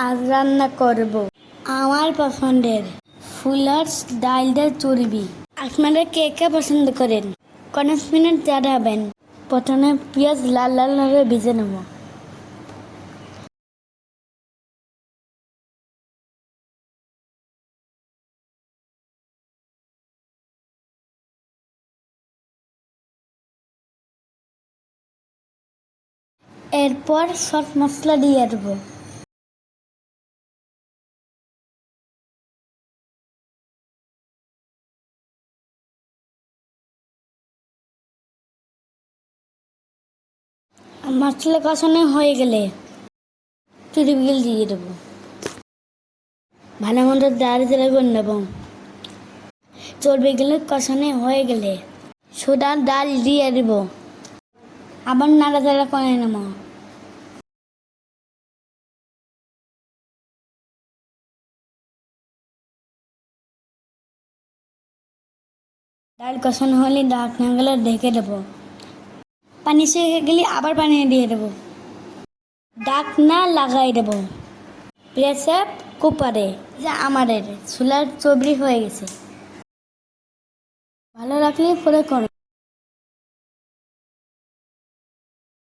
আজ রান্না করব আমার পছন্দের ফুলার্স ডাল দিয়ে চর্বি। আপনারা কে কে পছন্দ করেন? 5 মিনিট জানাবেন। প্রথমে পেঁয়াজ লাল লাল ভাবে ভেজে নেব। এরপর সব মশলা দিয়ে দেবো। মশলা কষানো হয়ে গেলে চর্বিগুলো দিয়ে দেবো। ভালো মতো দাঁড়িয়ে করে নেব। চর্বিগুলো কষানো হয়ে গেলে সোডার ডাল দিয়ে দেব। আবার নাড়াচাড়া করে নেব। ডাল কষানো হলে ঢাকনাগুলো ঢেকে দেবো। পানি শুকিয়ে গেলে আবার পানি দিয়ে দেবো। ঢাকনা লাগাই দেবো। প্রেসার কুকারে যে আমাদের ছোলার চর্বি হয়ে গেছে। ভালো লাগলে পরে করো।